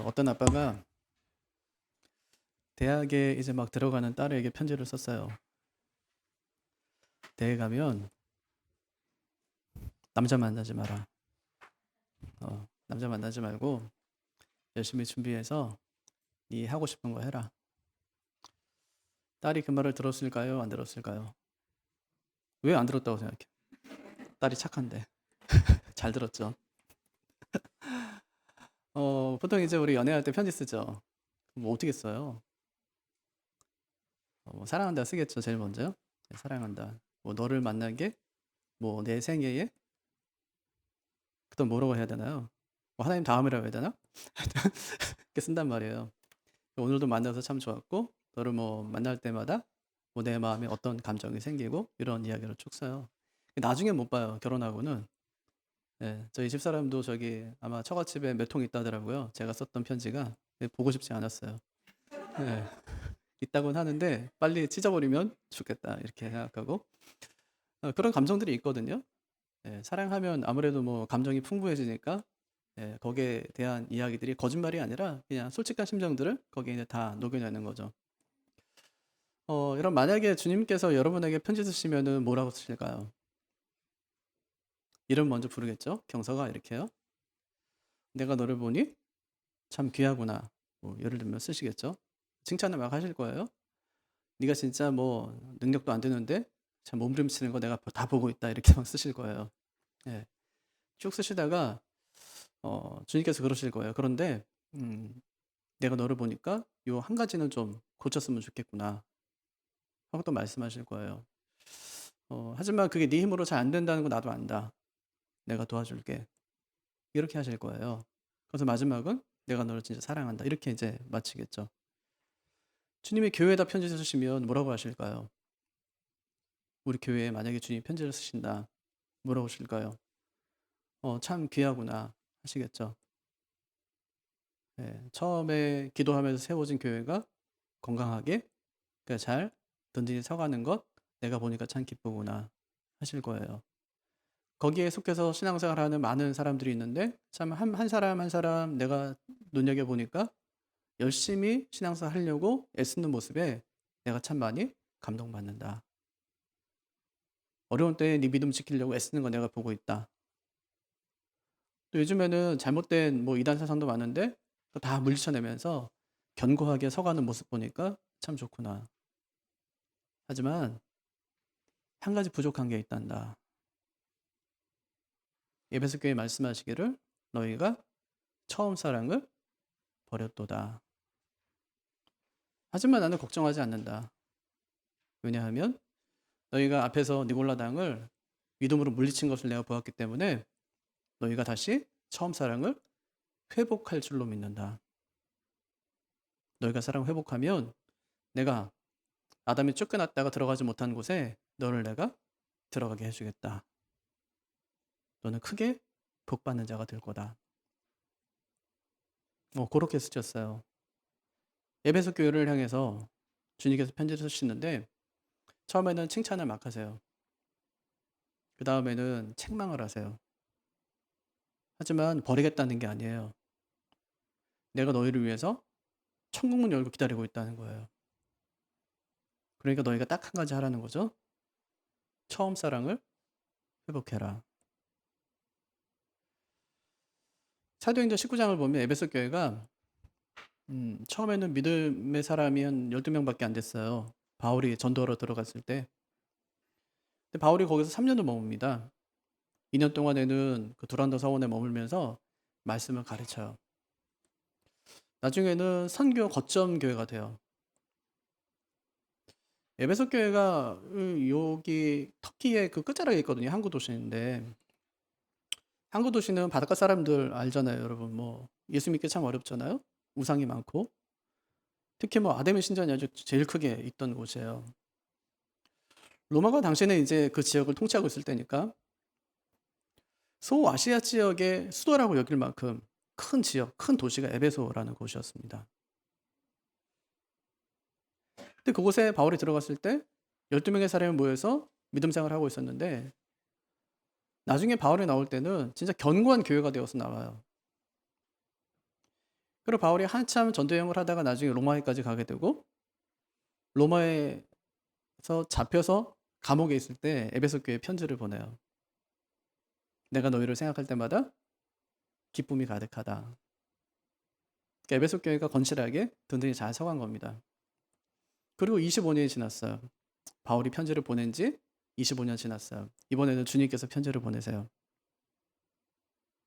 어떤 아빠가 대학에 이제 막 들어가는 딸에게 편지를 썼어요. 대회 가면 남자 만나지 마라. 남자 만나지 말고 열심히 준비해서 네 하고 싶은 거 해라. 딸이 그 말을 들었을까요? 안 들었을까요? 왜 안 들었다고 생각해? 딸이 착한데. 잘 들었죠. 보통 이제 우리 연애할 때 편지 쓰죠. 뭐 어떻게 써요? 뭐 사랑한다 쓰겠죠, 제일 먼저. 네, 사랑한다. 뭐 너를 만난 게 뭐 내 생애에 그다음 뭐라고 해야 되나요? 뭐 하나님 다음이라고 해야 되나? 이렇게 쓴단 말이에요. 오늘도 만나서 참 좋았고 너를 뭐 만날 때마다 뭐 내 마음에 어떤 감정이 생기고 이런 이야기를 쭉 써요. 나중에 못 봐요. 결혼하고는. 예, 저희 집사람도 저기 아마 처갓집에 몇 통 있다더라고요. 제가 썼던 편지가. 보고 싶지 않았어요. 예, 있다고는 하는데 빨리 찢어버리면 좋겠다 이렇게 생각하고 그런 감정들이 있거든요. 예, 사랑하면 아무래도 뭐 감정이 풍부해지니까 예, 거기에 대한 이야기들이 거짓말이 아니라 그냥 솔직한 심정들을 거기에 이제 다 녹여내는 거죠. 이런 만약에 주님께서 여러분에게 편지 쓰시면은 뭐라고 쓰실까요? 이름 먼저 부르겠죠? 경서가 이렇게요. 내가 너를 보니 참 귀하구나. 뭐 예를 들면 쓰시겠죠? 칭찬을 막 하실 거예요. 네가 진짜 뭐 능력도 안 되는데 참 몸부림치는 거 내가 다 보고 있다 이렇게 막 쓰실 거예요. 예. 쭉 쓰시다가 주님께서 그러실 거예요. 그런데 음, 내가 너를 보니까 요 한 가지는 좀 고쳤으면 좋겠구나 하고 또 말씀하실 거예요. 하지만 그게 네 힘으로 잘 안 된다는 거 나도 안다. 내가 도와줄게. 이렇게 하실 거예요. 그래서 마지막은 내가 너를 진짜 사랑한다. 이렇게 이제 마치겠죠. 주님이 교회에다 편지 쓰시면 뭐라고 하실까요? 우리 교회에 만약에 주님이 편지를 쓰신다. 뭐라고 하실까요? 참 귀하구나 하시겠죠. 네, 처음에 기도하면서 세워진 교회가 건강하게 그러니까 잘 든든히 서가는 것 내가 보니까 참 기쁘구나 하실 거예요. 거기에 속해서 신앙생활하는 많은 사람들이 있는데 참 한 사람 한 사람 내가 눈여겨보니까 열심히 신앙생활 하려고 애쓰는 모습에 내가 참 많이 감동받는다. 어려운 때에 네 믿음 지키려고 애쓰는 거 내가 보고 있다. 또 요즘에는 잘못된 뭐 이단 사상도 많은데 다 물리쳐내면서 견고하게 서가는 모습 보니까 참 좋구나. 하지만 한 가지 부족한 게 있단다. 에베소 교회 말씀하시기를 너희가 처음 사랑을 버렸도다. 하지만 나는 걱정하지 않는다. 왜냐하면 너희가 앞에서 니골라 당을 믿음으로 물리친 것을 내가 보았기 때문에 너희가 다시 처음 사랑을 회복할 줄로 믿는다. 너희가 사랑을 회복하면 내가 아담이 쫓겨났다가 들어가지 못한 곳에 너를 내가 들어가게 해주겠다. 너는 크게 복받는 자가 될 거다. 그렇게 쓰셨어요. 에베소 교회를 향해서 주님께서 편지를 쓰시는데 처음에는 칭찬을 막 하세요. 그 다음에는 책망을 하세요. 하지만 버리겠다는 게 아니에요. 내가 너희를 위해서 천국문 열고 기다리고 있다는 거예요. 그러니까 너희가 딱 한 가지 하라는 거죠. 처음 사랑을 회복해라. 사도행전 19장을 보면 에베소 교회가 처음에는 믿음의 사람이 한 12명밖에 안 됐어요. 바울이 전도하러 들어갔을 때. 근데 바울이 거기서 3년을 머뭅니다. 2년 동안에는 그 두란노 사원에 머물면서 말씀을 가르쳐요. 나중에는 선교 거점 교회가 돼요. 에베소 교회가 여기 터키의 그 끝자락에 있거든요. 항구 도시인데 항구 도시는 바닷가 사람들 알잖아요, 여러분. 뭐 예수 믿기 참 어렵잖아요. 우상이 많고 특히 뭐 아데미 신전이 아주 제일 크게 있던 곳이에요. 로마가 당시에는 이제 그 지역을 통치하고 있을 때니까 소아시아 지역의 수도라고 여길 만큼 큰 지역, 큰 도시가 에베소라는 곳이었습니다. 근데 그곳에 바울이 들어갔을 때 12명의 사람이 모여서 믿음 생활을 하고 있었는데 나중에 바울이 나올 때는 진짜 견고한 교회가 되어서 나와요. 그리고 바울이 한참 전도 여행을 하다가 나중에 로마에까지 가게 되고 로마에서 잡혀서 감옥에 있을 때 에베소 교회에 편지를 보내요. 내가 너희를 생각할 때마다 기쁨이 가득하다. 그러니까 에베소 교회가 건실하게 든든히 잘 서간 겁니다. 그리고 25년이 지났어요. 바울이 편지를 보낸 지 25년 지났어요. 이번에는 주님께서 편지를 보내세요.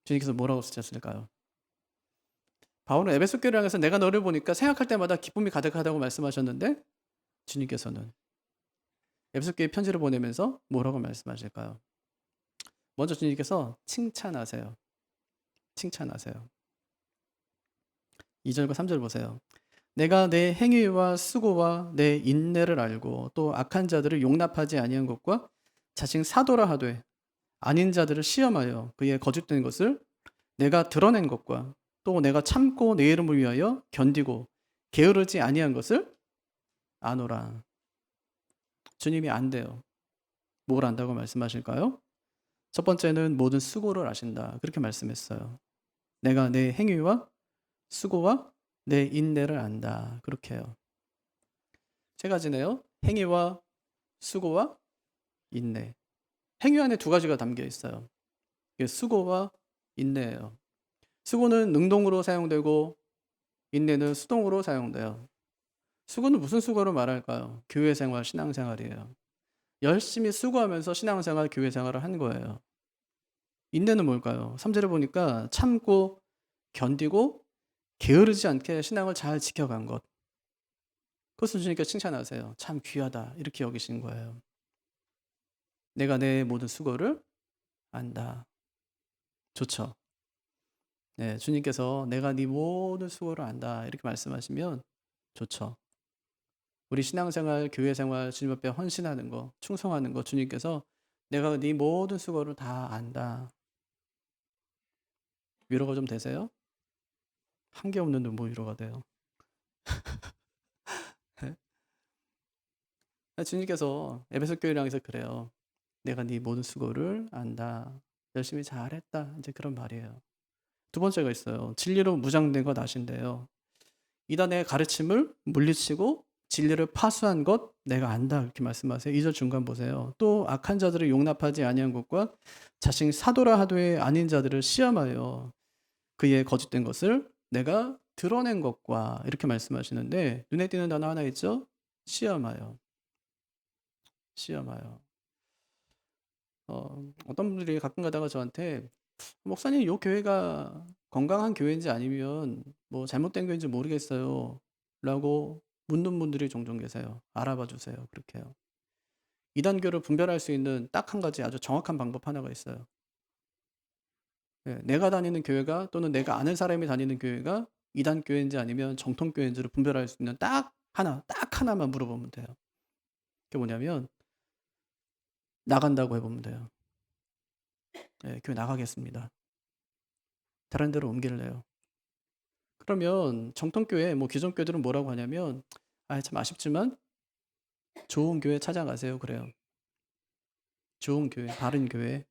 주님께서 뭐라고 쓰셨을까요? 바울은 에베소 교회를 향해서 내가 너를 보니까 생각할 때마다 기쁨이 가득하다고 말씀하셨는데 주님께서는 에베소 교회에 편지를 보내면서 뭐라고 말씀하실까요? 먼저 주님께서 칭찬하세요. 칭찬하세요. 2절과 3절 보세요. 내가 내 행위와 수고와 내 인내를 알고 또 악한 자들을 용납하지 아니한 것과 자칭 사도라 하되 아닌 자들을 시험하여 그의 거짓된 것을 내가 드러낸 것과 또 내가 참고 내 이름을 위하여 견디고 게으르지 아니한 것을 아노라. 주님이 안돼요. 뭘 안다고 말씀하실까요? 첫 번째는 모든 수고를 아신다. 그렇게 말씀했어요. 내가 내 행위와 수고와 내 인내를 안다. 그렇게 해요. 세 가지네요. 행위와 수고와 인내. 행위 안에 두 가지가 담겨 있어요. 이게 수고와 인내예요. 수고는 능동으로 사용되고 인내는 수동으로 사용돼요. 수고는 무슨 수고로 말할까요? 교회 생활, 신앙 생활이에요. 열심히 수고하면서 신앙 생활, 교회 생활을 한 거예요. 인내는 뭘까요? 3절에 보니까 참고 견디고 게으르지 않게 신앙을 잘 지켜간 것. 그것을 주님께 칭찬하세요. 참 귀하다. 이렇게 여기신 거예요. 내가 내 모든 수고를 안다. 좋죠. 네, 주님께서 내가 네 모든 수고를 안다. 이렇게 말씀하시면 좋죠. 우리 신앙생활, 교회생활, 주님 앞에 헌신하는 거, 충성하는 거 주님께서 내가 네 모든 수고를 다 안다. 위로가 좀 되세요? 한 게 없는데 뭐 위로가 돼요? 주님께서 에베소 교회를 향해서 그래요. 내가 네 모든 수고를 안다. 열심히 잘했다. 이제 그런 말이에요. 두 번째가 있어요. 진리로 무장된 것 아신대요. 이단의 가르침을 물리치고 진리를 파수한 것 내가 안다. 이렇게 말씀하세요. 2절 중간 보세요. 또 악한 자들을 용납하지 아니한 것과 자신 사도라 하되 아닌 자들을 시험하여 그의 거짓된 것을 내가 드러낸 것과 이렇게 말씀하시는데 눈에 띄는 단어 하나 있죠? 시험하여. 시험하여. 어떤 분들이 가끔 가다가 저한테 목사님 요 교회가 건강한 교회인지 아니면 뭐 잘못된 교회인지 모르겠어요 라고 묻는 분들이 종종 계세요. 알아봐 주세요. 그렇게 해요. 이단교를 분별할 수 있는 딱 한 가지 아주 정확한 방법 하나가 있어요. 네, 내가 다니는 교회가 또는 내가 아는 사람이 다니는 교회가 이단교회인지 아니면 정통교회인지를 분별할 수 있는 딱 하나만 물어보면 돼요. 그게 뭐냐면 나간다고 해보면 돼요. 네, 교회 나가겠습니다. 다른 데로 옮길래요. 그러면 정통교회 뭐 기존 교회들은 뭐라고 하냐면 참 아쉽지만 좋은 교회 찾아가세요. 그래요. 좋은 교회, 바른 교회,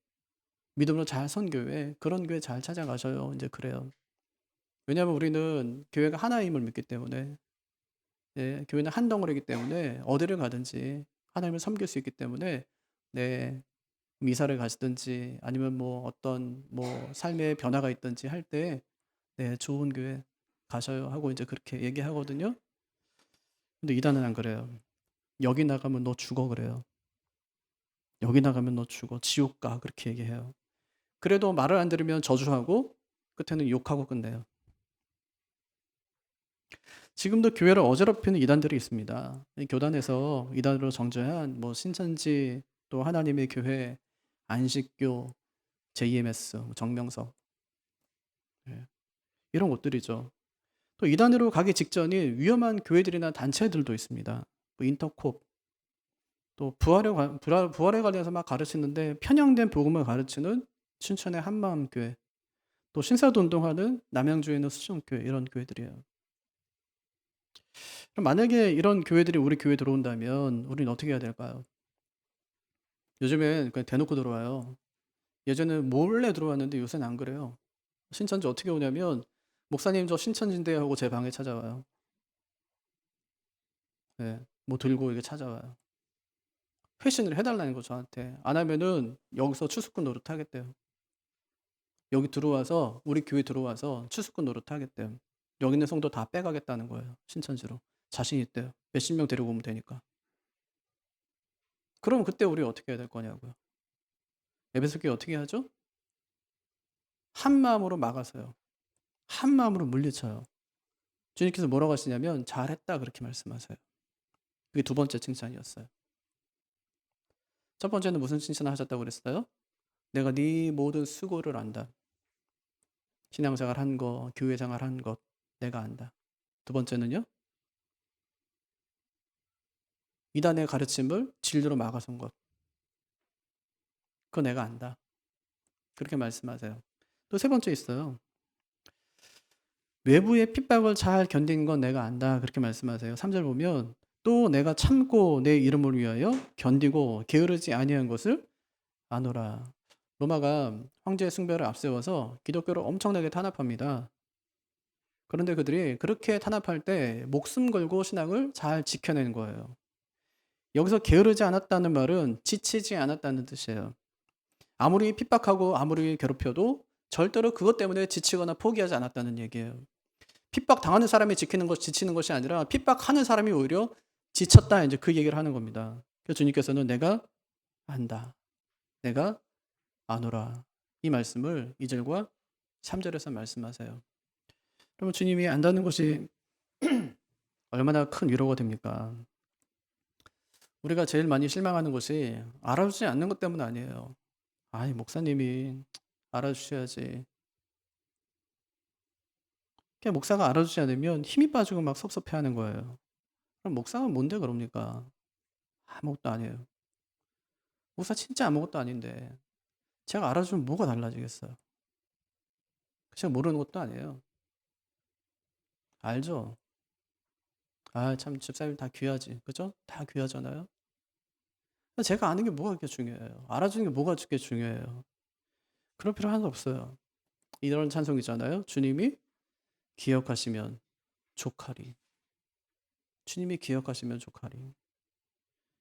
믿음으로 잘 선 교회, 그런 교회 잘 찾아가셔요. 이제 그래요. 왜냐하면 우리는 교회가 하나임을 믿기 때문에, 네, 교회는 한 덩어리이기 때문에 어디를 가든지 하나님을 섬길 수 있기 때문에, 네, 미사를 가시든지 아니면 뭐 어떤 뭐 삶의 변화가 있든지 할 때, 네, 좋은 교회 가셔요 하고 이제 그렇게 얘기하거든요. 근데 이단은 안 그래요. 여기 나가면 너 죽어 그래요. 여기 나가면 너 죽어. 지옥 가. 그렇게 얘기해요. 그래도 말을 안 들으면 저주하고 끝에는 욕하고 끝내요. 지금도 교회를 어지럽히는 이단들이 있습니다. 이 교단에서 이단으로 정죄한 뭐 신천지 또 하나님의 교회, 안식교, JMS, 정명석 예, 이런 곳들이죠. 또 이단으로 가기 직전인 위험한 교회들이나 단체들도 있습니다. 뭐 인터콥 또 부활에 관련해서 막 가르치는데 편향된 복음을 가르치는 춘천의 한마음교회 또 신사도 운동하는 남양주에 있는 수정교회 이런 교회들이에요. 그럼 만약에 이런 교회들이 우리 교회에 들어온다면 우리는 어떻게 해야 될까요? 요즘엔 그냥 대놓고 들어와요. 예전에는 몰래 들어왔는데 요새는 안 그래요. 신천지 어떻게 오냐면 목사님 저 신천지인데요 하고 제 방에 찾아와요. 네. 뭐 들고 이렇게 찾아와요. 회신을 해달라는 거 저한테. 안 하면은 여기서 추수꾼 노릇 하겠대요. 여기 들어와서 우리 교회 들어와서 추수꾼 노릇 하겠대요. 여기 있는 성도 다 빼가겠다는 거예요. 신천지로. 자신 있대요. 몇십 명 데리고 오면 되니까. 그럼 그때 우리 어떻게 해야 될 거냐고요. 에베소 교회 어떻게 하죠? 한 마음으로 막아서요. 한 마음으로 물리쳐요. 주님께서 뭐라고 하시냐면 잘했다 그렇게 말씀하세요. 그게 두 번째 칭찬이었어요. 첫 번째는 무슨 칭찬을 하셨다고 그랬어요? 내가 네 모든 수고를 안다. 신앙생활 한 거, 교회생활 한 것 내가 안다. 두 번째는요. 이단의 가르침을 진리로 막아선 것. 그거 내가 안다. 그렇게 말씀하세요. 또 세 번째 있어요. 외부의 핍박을 잘 견딘 건 내가 안다. 그렇게 말씀하세요. 3절 보면 또 내가 참고 내 이름을 위하여 견디고 게으르지 아니한 것을 아노라. 로마가 황제의 숭배를 앞세워서 기독교를 엄청나게 탄압합니다. 그런데 그들이 그렇게 탄압할 때 목숨 걸고 신앙을 잘 지켜낸 거예요. 여기서 게으르지 않았다는 말은 지치지 않았다는 뜻이에요. 아무리 핍박하고 아무리 괴롭혀도 절대로 그것 때문에 지치거나 포기하지 않았다는 얘기예요. 핍박 당하는 사람이 지치는 것이 아니라 핍박하는 사람이 오히려 지쳤다 이제 그 얘기를 하는 겁니다. 그래서 주님께서는 내가 안다. 내가 아노라. 이 말씀을 2절과 3절에서 말씀하세요. 그러면 주님이 안다는 것이 얼마나 큰 위로가 됩니까? 우리가 제일 많이 실망하는 것이 알아주지 않는 것 때문 아니에요. 아이, 목사님이 알아주셔야지. 그냥 목사가 알아주지 않으면 힘이 빠지고 막 섭섭해하는 거예요. 그럼 목사가 뭔데 그럽니까? 아무것도 아니에요. 목사 진짜 아무것도 아닌데 제가 알아주면 뭐가 달라지겠어요? 제가 모르는 것도 아니에요. 알죠? 아, 참 집사님 다 귀하지. 그죠? 다 귀하잖아요. 제가 아는 게 뭐가 그렇게 중요해요? 알아주는 게 뭐가 그렇게 중요해요? 그럴 필요 하나도 없어요. 이런 찬송 있잖아요. 주님이 기억하시면 족하리. 주님이 기억하시면 족하리.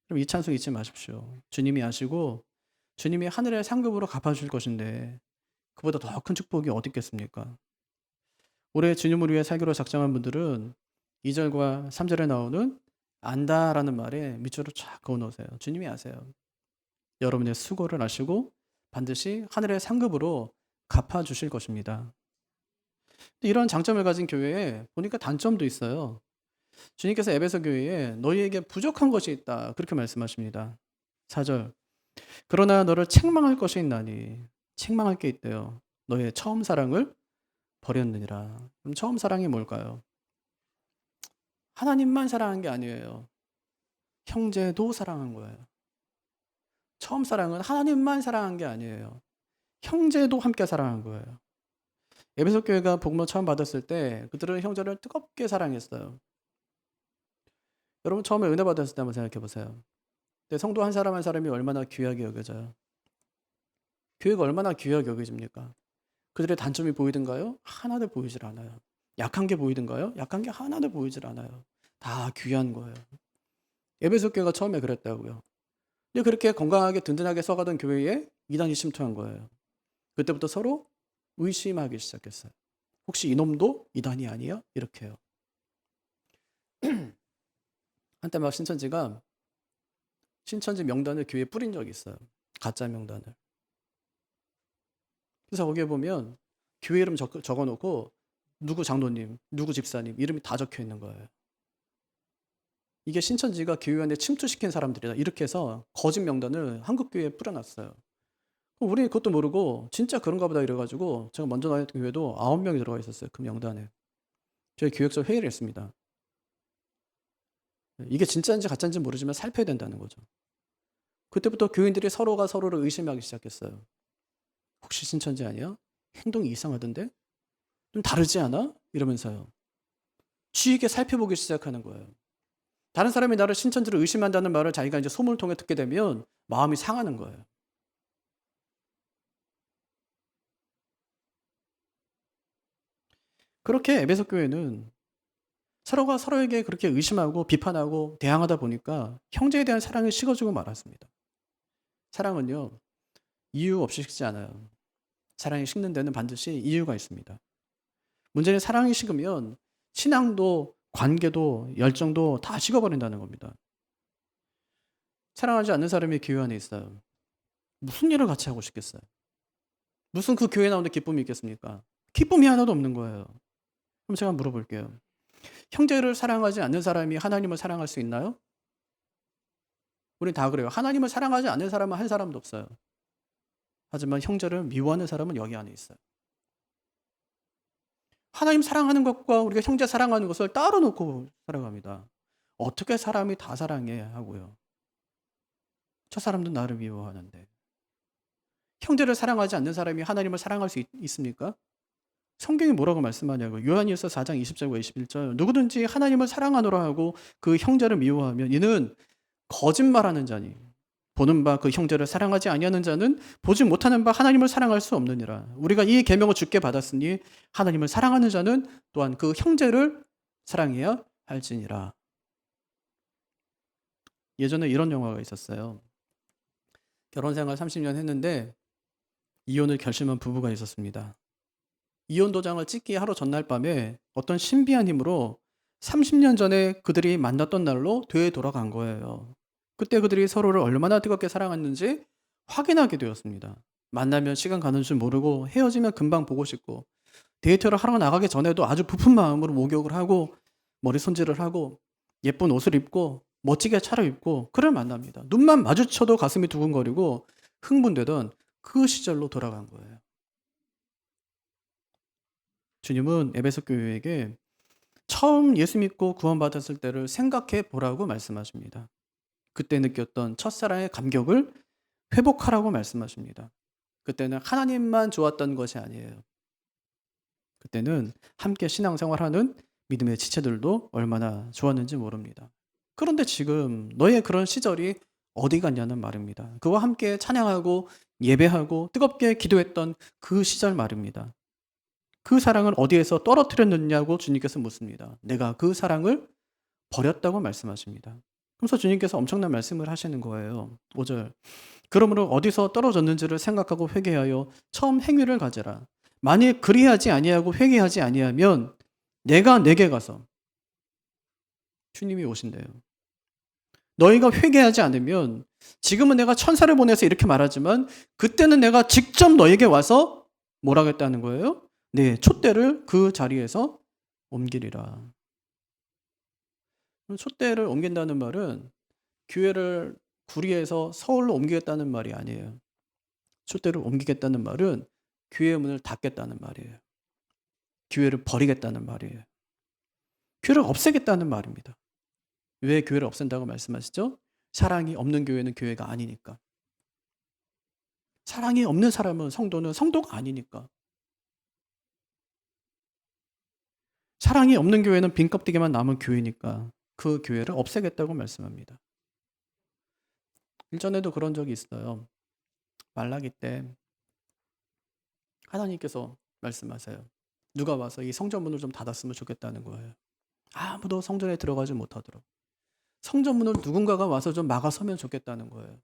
그럼 이 찬송 잊지 마십시오. 주님이 아시고 주님이 하늘의 상급으로 갚아줄 것인데 그보다 더 큰 축복이 어디 있겠습니까? 올해 주님을 위해 살기로 작정한 분들은 2절과 3절에 나오는 안다라는 말에 밑줄을 쫙 그어놓으세요. 주님이 아세요. 여러분의 수고를 아시고 반드시 하늘의 상급으로 갚아주실 것입니다. 이런 장점을 가진 교회에 보니까 단점도 있어요. 주님께서 에베소 교회에 너희에게 부족한 것이 있다. 그렇게 말씀하십니다. 4절. 그러나 너를 책망할 것이 있나니 책망할 게 있대요. 너의 처음 사랑을 버렸느니라. 그럼 처음 사랑이 뭘까요? 하나님만 사랑한 게 아니에요. 형제도 사랑한 거예요. 처음 사랑은 하나님만 사랑한 게 아니에요. 형제도 함께 사랑한 거예요. 에베소 교회가 복음을 처음 받았을 때 그들은 형제를 뜨겁게 사랑했어요. 여러분 처음에 은혜 받았을 때 한번 생각해 보세요. 성도 한 사람 한 사람이 얼마나 귀하게 여겨져요. 교회가 얼마나 귀하게 여겨집니까? 그들의 단점이 보이던가요? 하나도 보이질 않아요. 약한 게 보이던가요? 약한 게 하나도 보이질 않아요. 다 귀한 거예요. 에베소 교회가 처음에 그랬다고요. 근데 그렇게 건강하게 든든하게 써가던 교회에 이단이 침투한 거예요. 그때부터 서로 의심하기 시작했어요. 혹시 이놈도 이단이 아니야? 이렇게요. 한때 막 신천지 명단을 교회에 뿌린 적이 있어요. 가짜 명단을. 그래서 거기에 보면 교회 이름 적어놓고 누구 장로님, 누구 집사님 이름이 다 적혀 있는 거예요. 이게 신천지가 교회 안에 침투시킨 사람들이다. 이렇게 해서 거짓 명단을 한국교회에 뿌려놨어요. 우리 그것도 모르고 진짜 그런가 보다 이래가지고 제가 먼저 다녔던 교회도 9명이 들어가 있었어요. 그 명단에. 저희 교역서 회의를 했습니다. 이게 진짜인지 가짜인지 모르지만 살펴야 된다는 거죠. 그때부터 교인들이 서로가 서로를 의심하기 시작했어요. 혹시 신천지 아니야? 행동이 이상하던데? 좀 다르지 않아? 이러면서요. 주의있게 살펴보기 시작하는 거예요. 다른 사람이 나를 신천지를 의심한다는 말을 자기가 이제 소문을 통해 듣게 되면 마음이 상하는 거예요. 그렇게 에베소 교회는 서로가 서로에게 그렇게 의심하고 비판하고 대항하다 보니까 형제에 대한 사랑이 식어지고 말았습니다. 사랑은요, 이유 없이 식지 않아요. 사랑이 식는 데는 반드시 이유가 있습니다. 문제는 사랑이 식으면 신앙도 관계도 열정도 다 식어버린다는 겁니다. 사랑하지 않는 사람이 교회 안에 있어요. 무슨 일을 같이 하고 싶겠어요? 무슨 그 교회 나오는데 기쁨이 있겠습니까? 기쁨이 하나도 없는 거예요. 그럼 제가 물어볼게요. 형제를 사랑하지 않는 사람이 하나님을 사랑할 수 있나요? 우린 다 그래요. 하나님을 사랑하지 않는 사람은 한 사람도 없어요. 하지만 형제를 미워하는 사람은 여기 안에 있어요. 하나님 사랑하는 것과 우리가 형제 사랑하는 것을 따로 놓고 살아갑니다. 어떻게 사람이 다 사랑해 하고요. 저 사람도 나를 미워하는데. 형제를 사랑하지 않는 사람이 하나님을 사랑할 수 있습니까? 성경이 뭐라고 말씀하냐고. 요한일서 4장 20절과 21절. 누구든지 하나님을 사랑하노라 하고 그 형제를 미워하면 이는 거짓말하는 자니 보는 바 그 형제를 사랑하지 아니하는 자는 보지 못하는 바 하나님을 사랑할 수 없느니라. 우리가 이 계명을 주께 받았으니 하나님을 사랑하는 자는 또한 그 형제를 사랑해야 할지니라. 예전에 이런 영화가 있었어요. 결혼생활 30년 했는데 이혼을 결심한 부부가 있었습니다. 이혼 도장을 찍기 하루 전날 밤에 어떤 신비한 힘으로 30년 전에 그들이 만났던 날로 되돌아간 거예요. 그때 그들이 서로를 얼마나 뜨겁게 사랑했는지 확인하게 되었습니다. 만나면 시간 가는 줄 모르고 헤어지면 금방 보고 싶고 데이트를 하러 나가기 전에도 아주 부푼 마음으로 목욕을 하고 머리 손질을 하고 예쁜 옷을 입고 멋지게 차려입고 그를 만납니다. 눈만 마주쳐도 가슴이 두근거리고 흥분되던 그 시절로 돌아간 거예요. 주님은 에베소 교회에게 처음 예수 믿고 구원받았을 때를 생각해 보라고 말씀하십니다. 그때 느꼈던 첫사랑의 감격을 회복하라고 말씀하십니다. 그때는 하나님만 좋았던 것이 아니에요. 그때는 함께 신앙생활하는 믿음의 지체들도 얼마나 좋았는지 모릅니다. 그런데 지금 너의 그런 시절이 어디 갔냐는 말입니다. 그와 함께 찬양하고 예배하고 뜨겁게 기도했던 그 시절 말입니다. 그 사랑을 어디에서 떨어뜨렸느냐고 주님께서 묻습니다. 내가 그 사랑을 버렸다고 말씀하십니다. 그래서 주님께서 엄청난 말씀을 하시는 거예요. 5절. 그러므로 어디서 떨어졌는지를 생각하고 회개하여 처음 행위를 가져라. 만일 그리하지 아니하고 회개하지 아니하면 내가 내게 가서 주님이 오신대요. 너희가 회개하지 않으면 지금은 내가 천사를 보내서 이렇게 말하지만 그때는 내가 직접 너에게 와서 뭐라고 했다는 거예요? 네, 촛대를 그 자리에서 옮기리라. 촛대를 옮긴다는 말은 교회를 구리에서 서울로 옮기겠다는 말이 아니에요. 촛대를 옮기겠다는 말은 교회의 문을 닫겠다는 말이에요. 교회를 버리겠다는 말이에요. 교회를 없애겠다는 말입니다. 왜 교회를 없앤다고 말씀하시죠? 사랑이 없는 교회는 교회가 아니니까. 사랑이 없는 사람은 성도는 성도가 아니니까. 사랑이 없는 교회는 빈 껍데기만 남은 교회니까 그 교회를 없애겠다고 말씀합니다. 일전에도 그런 적이 있어요. 말라기 때 하나님께서 말씀하세요. 누가 와서 이 성전문을 좀 닫았으면 좋겠다는 거예요. 아무도 성전에 들어가지 못하도록. 성전문을 누군가가 와서 좀 막아서면 좋겠다는 거예요.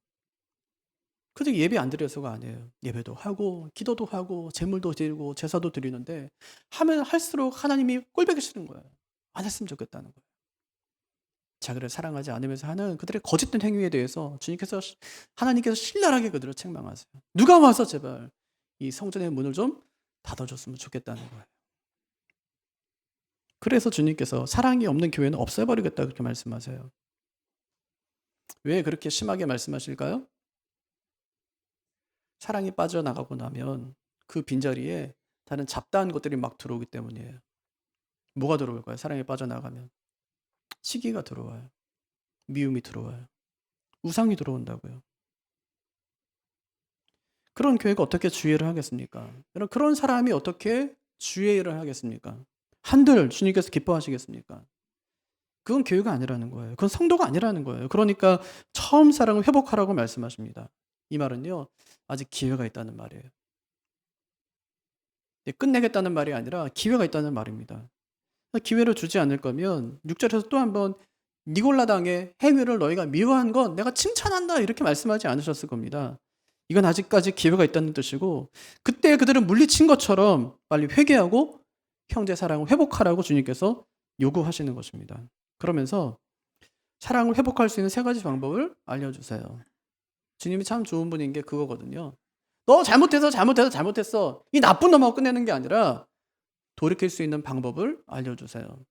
그저 예배 안 드려서가 아니에요. 예배도 하고 기도도 하고 제물도 드리고 제사도 드리는데 하면 할수록 하나님이 꼴보기 싫은 거예요. 안 했으면 좋겠다는 거예요. 자기를 사랑하지 않으면서 하는 그들의 거짓된 행위에 대해서 주님께서 하나님께서 신랄하게 그들을 책망하세요. 누가 와서 제발 이 성전의 문을 좀 닫아줬으면 좋겠다는 거예요. 그래서 주님께서 사랑이 없는 교회는 없애버리겠다 그렇게 말씀하세요. 왜 그렇게 심하게 말씀하실까요? 사랑이 빠져나가고 나면 그 빈자리에 다른 잡다한 것들이 막 들어오기 때문이에요. 뭐가 들어올까요? 사랑이 빠져나가면 시기가 들어와요. 미움이 들어와요. 우상이 들어온다고요. 그런 교회가 어떻게 주의를 하겠습니까? 그런 사람이 어떻게 주의를 하겠습니까? 한들 주님께서 기뻐하시겠습니까? 그건 교회가 아니라는 거예요. 그건 성도가 아니라는 거예요. 그러니까 처음 사랑을 회복하라고 말씀하십니다. 이 말은요, 아직 기회가 있다는 말이에요. 끝내겠다는 말이 아니라 기회가 있다는 말입니다. 기회를 주지 않을 거면 6절에서 또 한번 니골라 당의 행위를 너희가 미워한 건 내가 칭찬한다 이렇게 말씀하지 않으셨을 겁니다. 이건 아직까지 기회가 있다는 뜻이고 그때 그들을 물리친 것처럼 빨리 회개하고 형제 사랑을 회복하라고 주님께서 요구하시는 것입니다. 그러면서 사랑을 회복할 수 있는 세 가지 방법을 알려주세요. 주님이 참 좋은 분인 게 그거거든요. 너 잘못했어. 이 나쁜 놈하고 끝내는 게 아니라 돌이킬 수 있는 방법을 알려주세요.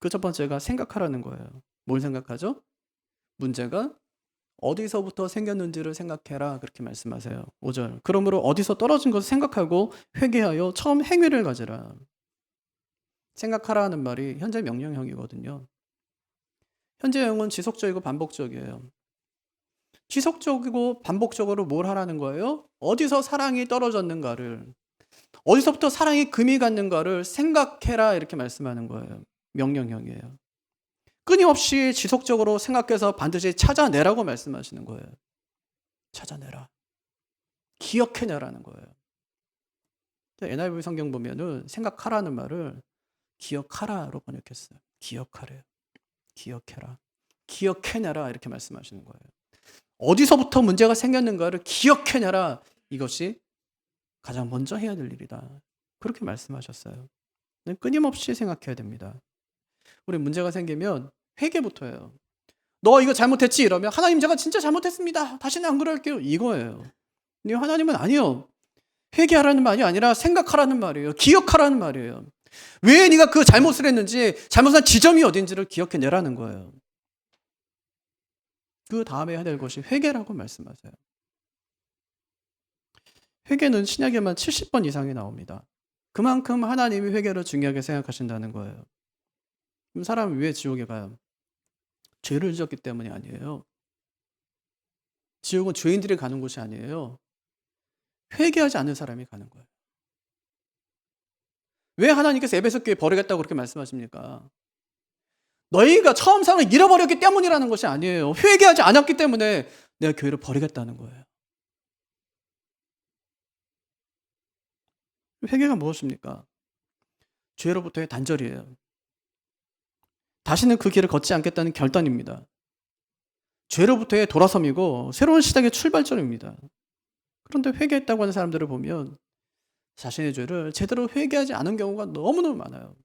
그 첫 번째가 생각하라는 거예요. 뭘 생각하죠? 문제가 어디서부터 생겼는지를 생각해라 그렇게 말씀하세요. 5절. 그러므로 어디서 떨어진 것을 생각하고 회개하여 처음 행위를 가지라. 생각하라는 말이 현재 명령형이거든요. 현재형은 지속적이고 반복적이에요. 지속적이고 반복적으로 뭘 하라는 거예요? 어디서 사랑이 떨어졌는가를, 어디서부터 사랑이 금이 갔는가를 생각해라 이렇게 말씀하는 거예요. 명령형이에요. 끊임없이 지속적으로 생각해서 반드시 찾아내라고 말씀하시는 거예요. 찾아내라. 기억해내라는 거예요. NIV 성경 보면은 생각하라는 말을 기억하라로 번역했어요. 기억하래요. 기억해라. 기억해내라 이렇게 말씀하시는 거예요. 어디서부터 문제가 생겼는가를 기억해내라. 이것이 가장 먼저 해야 될 일이다. 그렇게 말씀하셨어요. 끊임없이 생각해야 됩니다. 우리 문제가 생기면 회개부터예요. 너 이거 잘못했지? 이러면 하나님 제가 진짜 잘못했습니다. 다시는 안 그럴게요. 이거예요. 근데 하나님은 아니요. 회개하라는 말이 아니라 생각하라는 말이에요. 기억하라는 말이에요. 왜 네가 그 잘못을 했는지 잘못한 지점이 어딘지를 기억해내라는 거예요. 그 다음에 해야 될 것이 회개라고 말씀하세요. 회개는 신약에만 70번 이상이 나옵니다. 그만큼 하나님이 회개를 중요하게 생각하신다는 거예요. 그럼 사람은 왜 지옥에 가요? 죄를 지었기 때문이 아니에요. 지옥은 죄인들이 가는 곳이 아니에요. 회개하지 않는 사람이 가는 거예요. 왜 하나님께서 에베소 교회 버리겠다고 그렇게 말씀하십니까? 너희가 처음 사랑을 잃어버렸기 때문이라는 것이 아니에요. 회개하지 않았기 때문에 내가 교회를 버리겠다는 거예요. 회개가 무엇입니까? 죄로부터의 단절이에요. 다시는 그 길을 걷지 않겠다는 결단입니다. 죄로부터의 돌아섬이고 새로운 시작의 출발점입니다. 그런데 회개했다고 하는 사람들을 보면 자신의 죄를 제대로 회개하지 않은 경우가 너무너무 많아요.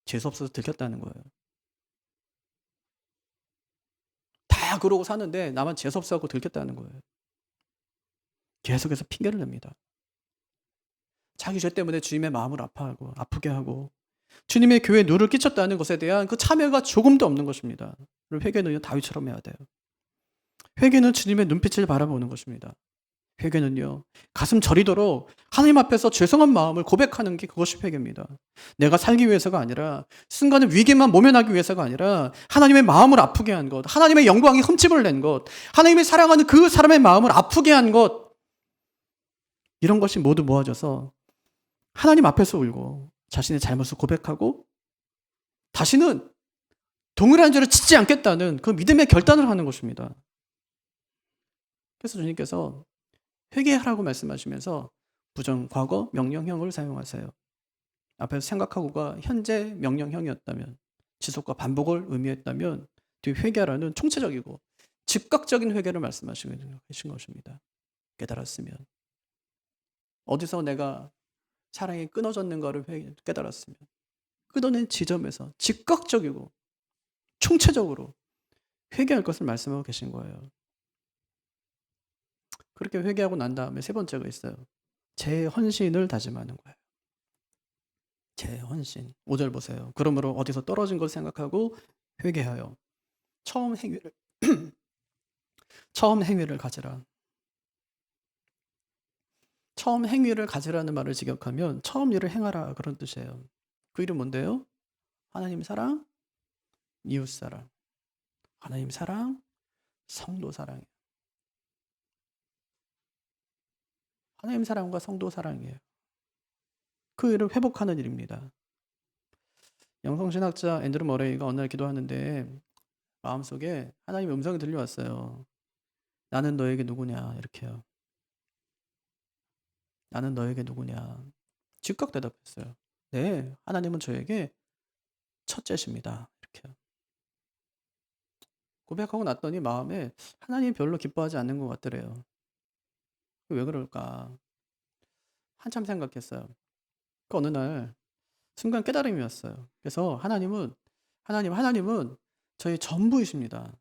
재수없어서 들켰다는 거예요. 다 그러고 사는데 나만 재수없어서 들켰다는 거예요. 계속해서 핑계를 냅니다. 자기 죄 때문에 주님의 마음을 아프게 하고 주님의 교회에 누를 끼쳤다는 것에 대한 그 참여가 조금도 없는 것입니다. 회개는 다윗처럼 해야 돼요. 회개는 주님의 눈빛을 바라보는 것입니다. 회개는요, 가슴 저리도록 하나님 앞에서 죄송한 마음을 고백하는 게 그것이 회개입니다. 내가 살기 위해서가 아니라 순간의 위기만 모면하기 위해서가 아니라 하나님의 마음을 아프게 한 것, 하나님의 영광이 흠집을 낸 것, 하나님이 사랑하는 그 사람의 마음을 아프게 한 것, 이런 것이 모두 모아져서 하나님 앞에서 울고 자신의 잘못을 고백하고 다시는 동일한 죄를 짓지 않겠다는 그 믿음의 결단을 하는 것입니다. 그래서 주님께서 회개하라고 말씀하시면서 부정, 과거, 명령형을 사용하세요. 앞에서 생각하고가 현재 명령형이었다면, 지속과 반복을 의미했다면 뒤 회개하라는 총체적이고 즉각적인 회개를 말씀하시는 것입니다. 깨달았으면, 어디서 내가 사랑이 끊어졌는가를 깨달았으면 끊어낸 지점에서 즉각적이고 총체적으로 회개할 것을 말씀하고 계신 거예요. 그렇게 회개하고 난 다음에 세 번째가 있어요. 제 헌신을 다짐하는 거예요. 제 헌신. 5절 보세요. 그러므로 어디서 떨어진 걸 생각하고 회개하여 처음 행위를 처음 행위를 가지라. 처음 행위를 가지라는 말을 직역하면 처음 일을 행하라 그런 뜻이에요. 그 일은 뭔데요? 하나님 사랑, 이웃 사랑. 하나님 사랑, 성도 사랑이에요. 하나님 사랑과 성도 사랑이에요. 그 일을 회복하는 일입니다. 영성신학자 앤드루 머레이가 어느 날 기도하는데 마음속에 하나님의 음성이 들려왔어요. 나는 너에게 누구냐 이렇게요. 나는 너에게 누구냐? 즉각 대답했어요. 네, 하나님은 저에게 첫째십니다. 이렇게요. 고백하고 났더니 마음에 하나님이 별로 기뻐하지 않는 것 같더래요. 왜 그럴까? 한참 생각했어요. 그 어느 날 순간 깨달음이 왔어요. 그래서 하나님은 저희 전부이십니다.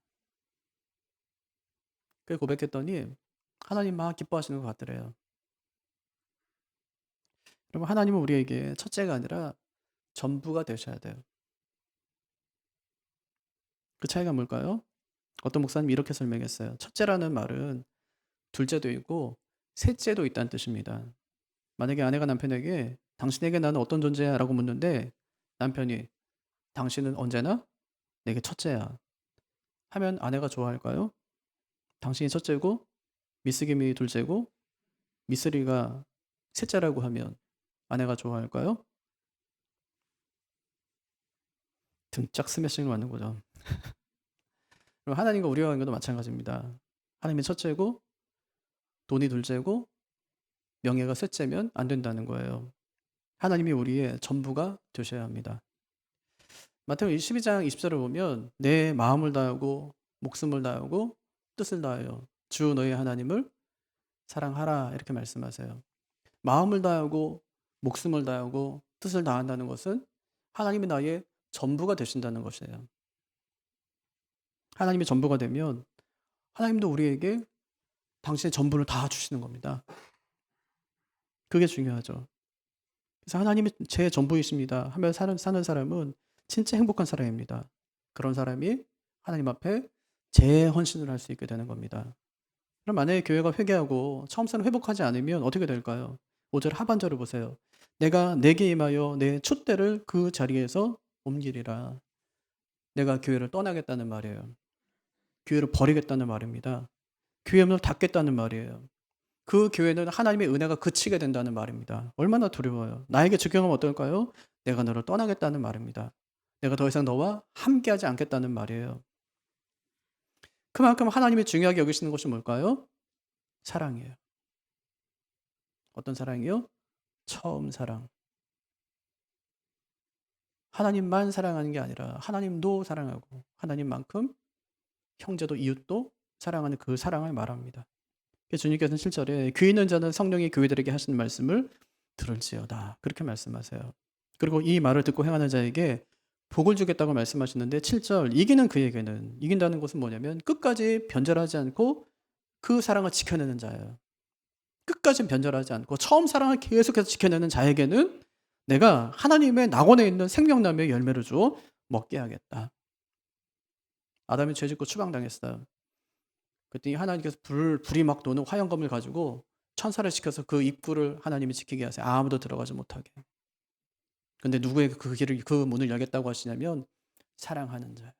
그 고백했더니 하나님 막 기뻐하시는 것 같더래요. 여러분, 하나님은 우리에게 첫째가 아니라 전부가 되셔야 돼요. 그 차이가 뭘까요? 어떤 목사님이 이렇게 설명했어요. 첫째라는 말은 둘째도 있고 셋째도 있다는 뜻입니다. 만약에 아내가 남편에게 당신에게 나는 어떤 존재야? 라고 묻는데 남편이 당신은 언제나 내게 첫째야 하면 아내가 좋아할까요? 당신이 첫째고 미스김이 둘째고 미쓰리가 셋째라고 하면 아내가 좋아할까요? 등짝 스매싱을 맞는 거죠. 그럼 하나님과 우리와 관계도 마찬가지입니다. 하나님이 첫째고 돈이 둘째고 명예가 셋째면 안 된다는 거예요. 하나님이 우리의 전부가 되셔야 합니다. 마태복음 22장 20절을 보면 내 마음을 다하고 목숨을 다하고 뜻을 다하여 주 너의 하나님을 사랑하라 이렇게 말씀하세요. 마음을 다하고 목숨을 다하고 뜻을 다한다는 것은 하나님이 나의 전부가 되신다는 것이에요. 하나님이 전부가 되면 하나님도 우리에게 당신의 전부를 다 주시는 겁니다. 그게 중요하죠. 그래서 하나님이 제 전부이십니다 하며 사는 사람은 진짜 행복한 사람입니다. 그런 사람이 하나님 앞에 재헌신을 할 수 있게 되는 겁니다. 그럼 만약에 교회가 회개하고 처음처럼 회복하지 않으면 어떻게 될까요? 5절 하반절을 보세요. 내가 내게 임하여 내 촛대를 그 자리에서 옮기리라. 내가 교회를 떠나겠다는 말이에요. 교회를 버리겠다는 말입니다. 교회 문을 닫겠다는 말이에요. 그 교회는 하나님의 은혜가 그치게 된다는 말입니다. 얼마나 두려워요. 나에게 적용하면 어떨까요? 내가 너를 떠나겠다는 말입니다. 내가 더 이상 너와 함께하지 않겠다는 말이에요. 그만큼 하나님이 중요하게 여기시는 것이 뭘까요? 사랑이에요. 어떤 사랑이요? 처음 사랑. 하나님만 사랑하는 게 아니라 하나님도 사랑하고 하나님만큼 형제도 이웃도 사랑하는 그 사랑을 말합니다. 그래서 주님께서는 7절에 귀 있는 자는 성령이 교회들에게 하시는 말씀을 들을지어다. 그렇게 말씀하세요. 그리고 이 말을 듣고 행하는 자에게 복을 주겠다고 말씀하시는데 7절 이기는 그에게는 이긴다는 것은 뭐냐면 끝까지 변절하지 않고 그 사랑을 지켜내는 자예요. 끝까지 변절하지 않고 처음 사랑을 계속해서 지켜내는 자에게는 내가 하나님의 낙원에 있는 생명나무의 열매를 주어 먹게 하겠다. 아담이 죄짓고 추방당했어요. 그랬더니 하나님께서 불이 막 도는 화영검을 가지고 천사를 시켜서 그 입구를 하나님이 지키게 하세요. 아무도 들어가지 못하게. 근데 누구에게 그 문을 열겠다고 하시냐면 사랑하는 자.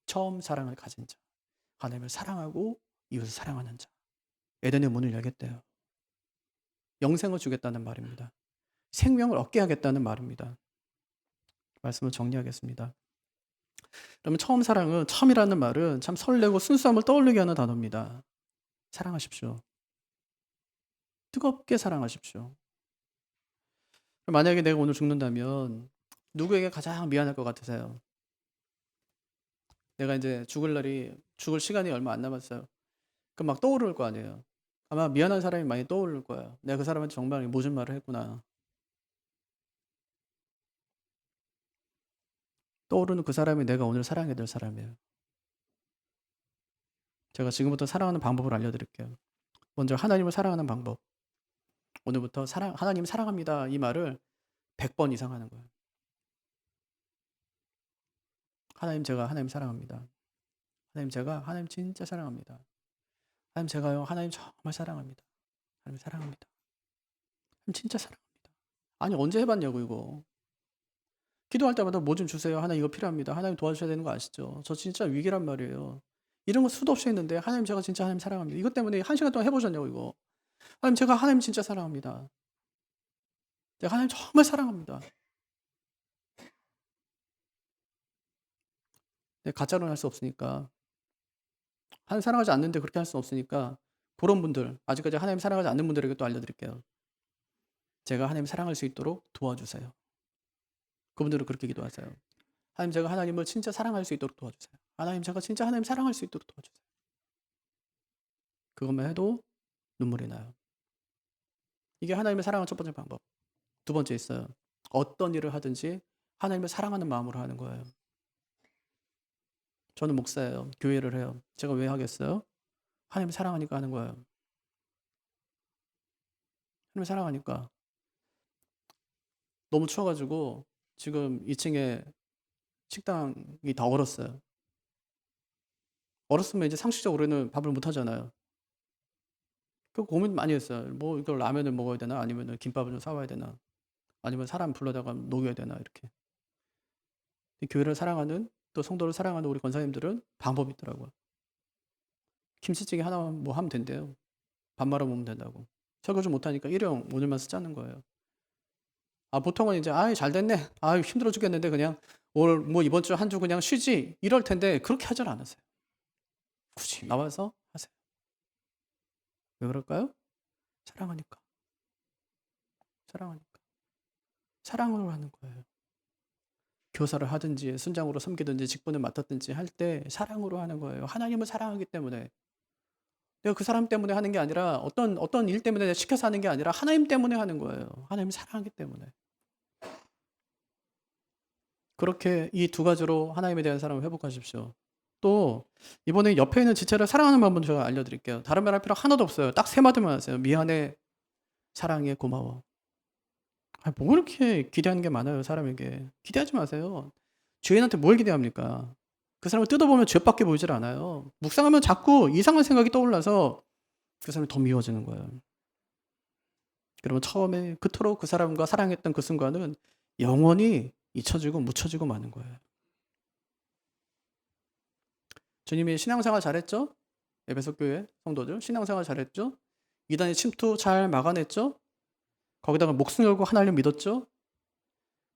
처음 사랑을 가진 자. 하나님을 사랑하고 이웃을 사랑하는 자. 에덴의 문을 열겠대요. 영생을 주겠다는 말입니다. 생명을 얻게 하겠다는 말입니다. 말씀을 정리하겠습니다. 그러면 처음이라는 말은 참 설레고 순수함을 떠올리게 하는 단어입니다. 사랑하십시오. 뜨겁게 사랑하십시오. 만약에 내가 오늘 죽는다면 누구에게 가장 미안할 것 같으세요? 내가 이제 죽을 시간이 얼마 안 남았어요. 그럼 막 떠오를 거 아니에요. 아마 미안한 사람이 많이 떠오를 거예요. 내가 그 사람한테 정말 모진 말을 했구나. 떠오르는 그 사람이 내가 오늘 사랑해야 될 사람이에요. 제가 지금부터 사랑하는 방법을 알려드릴게요. 먼저 하나님을 사랑하는 방법. 오늘부터 하나님 사랑합니다. 이 말을 100번 이상 하는 거예요. 제가 하나님 사랑합니다. 제가 하나님 진짜 사랑합니다. 제가요, 하나님 정말 사랑합니다. 하나님 사랑합니다. 하나님 진짜 사랑합니다. 아니, 언제 해봤냐고, 이거. 기도할 때마다 뭐 좀 주세요. 하나님 이거 필요합니다. 하나님 도와주셔야 되는 거 아시죠? 저 진짜 위기란 말이에요. 이런 거 수도 없이 했는데, 하나님 제가 진짜 하나님 사랑합니다. 이것 때문에 1시간 동안 해보셨냐고, 이거. 하나님 제가 하나님 진짜 사랑합니다. 제가 하나님 정말 사랑합니다. 네, 가짜로는 할 수 없으니까. 하나님 사랑하지 않는데 그렇게 할 수 없으니까 그런 분들, 아직까지 하나님 사랑하지 않는 분들에게 또 알려드릴게요. 제가 하나님 사랑할 수 있도록 도와주세요. 그분들은 그렇게 기도하세요. 하나님, 제가 하나님을 진짜 사랑할 수 있도록 도와주세요. 하나님, 제가 진짜 하나님 사랑할 수 있도록 도와주세요. 그것만 해도 눈물이 나요. 이게 하나님을 사랑하는 첫 번째 방법. 두 번째 있어요. 어떤 일을 하든지 하나님을 사랑하는 마음으로 하는 거예요. 저는 목사예요. 교회를 해요. 제가 왜 하겠어요? 하나님을 사랑하니까 하는 거예요. 하나님을 사랑하니까. 너무 추워가지고 지금 2층에 식당이 다 얼었어요. 얼었으면 이제 상식적으로는 밥을 못 하잖아요. 그 고민 많이 했어요. 뭐 이걸 라면을 먹어야 되나, 아니면 김밥을 좀 사와야 되나, 아니면 사람 불러다가 녹여야 되나, 이렇게. 교회를 사랑하는, 또 성도를 사랑하는 우리 권사님들은 방법이 있더라고요. 김치찌개 하나만 뭐 하면 된대요. 밥 말아 먹으면 된다고. 설거지 못하니까 일회용 오늘만 쓰자는 거예요. 보통은 이제 잘 됐네, 힘들어 죽겠는데 그냥 오늘 뭐 이번 주 한 주 그냥 쉬지, 이럴 텐데 그렇게 하질 않으세요. 굳이 나와서 하세요. 왜 그럴까요? 사랑하니까. 사랑하니까. 사랑으로 하는 거예요. 교사를 하든지 순장으로 섬기든지 직분을 맡았든지 할 때 사랑으로 하는 거예요. 하나님을 사랑하기 때문에. 내가 그 사람 때문에 하는 게 아니라, 어떤 일 때문에 내가 시켜서 하는 게 아니라 하나님 때문에 하는 거예요. 하나님을 사랑하기 때문에. 그렇게 이 두 가지로 하나님에 대한 사랑을 회복하십시오. 또 이번에 옆에 있는 지체를 사랑하는 방법을 제가 알려드릴게요. 다른 말 할 필요 하나도 없어요. 딱 세 마디만 하세요. 미안해, 사랑해, 고마워. 뭐 이렇게 기대하는 게 많아요, 사람에게. 기대하지 마세요. 죄인한테 뭘 기대합니까? 그 사람을 뜯어보면 죄밖에 보이질 않아요. 묵상하면 자꾸 이상한 생각이 떠올라서 그 사람이 더 미워지는 거예요. 그러면 처음에 그토록 그 사람과 사랑했던 그 순간은 영원히 잊혀지고 묻혀지고 마는 거예요. 주님이 신앙생활 잘했죠? 에베소 교회 성도들 신앙생활 잘했죠? 이단의 침투 잘 막아냈죠? 거기다가 목숨 걸고 하나님을 믿었죠?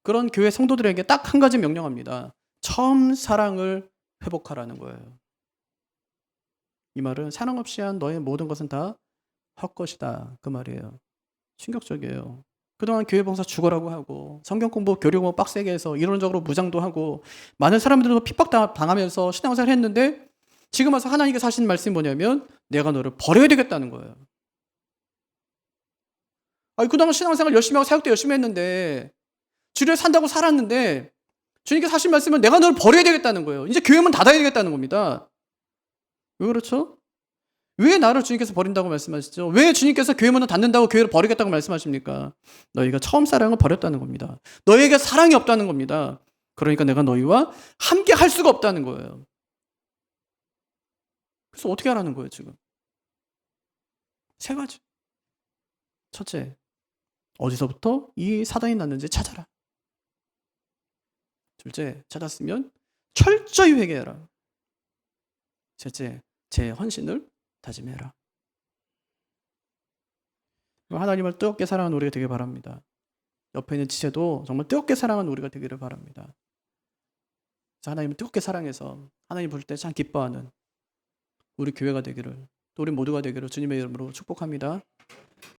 그런 교회 성도들에게 딱 한 가지 명령합니다. 처음 사랑을 회복하라는 거예요. 이 말은 사랑 없이 한 너의 모든 것은 다 헛것이다, 그 말이에요. 충격적이에요. 그동안 교회 봉사 죽어라고 하고 성경 공부, 교리 공부 빡세게 해서 이론적으로 무장도 하고 많은 사람들도 핍박당하면서 신앙생활을 했는데, 지금 와서 하나님께서 하시는 말씀이 뭐냐면 내가 너를 버려야 되겠다는 거예요. 그동안 신앙생활 열심히 하고 사역도 열심히 했는데, 주를 산다고 살았는데, 주님께서 하신 말씀은 내가 너를 버려야 되겠다는 거예요. 이제 교회문 닫아야 되겠다는 겁니다. 왜 그렇죠? 왜 나를 주님께서 버린다고 말씀하시죠? 왜 주님께서 교회문을 닫는다고 교회를 버리겠다고 말씀하십니까? 너희가 처음 사랑을 버렸다는 겁니다. 너희에게 사랑이 없다는 겁니다. 그러니까 내가 너희와 함께 할 수가 없다는 거예요. 그래서 어떻게 하라는 거예요, 지금? 세 가지. 첫째, 어디서부터 이 사단이 났는지 찾아라. 둘째, 찾았으면 철저히 회개해라. 셋째, 제 헌신을 다짐해라. 하나님을 뜨겁게 사랑하는 우리가 되길 바랍니다. 옆에 있는 지체도 정말 뜨겁게 사랑하는 우리가 되기를 바랍니다. 그래서 하나님을 뜨겁게 사랑해서 하나님 볼 때 참 기뻐하는 우리 교회가 되기를, 또 우리 모두가 되기를 주님의 이름으로 축복합니다.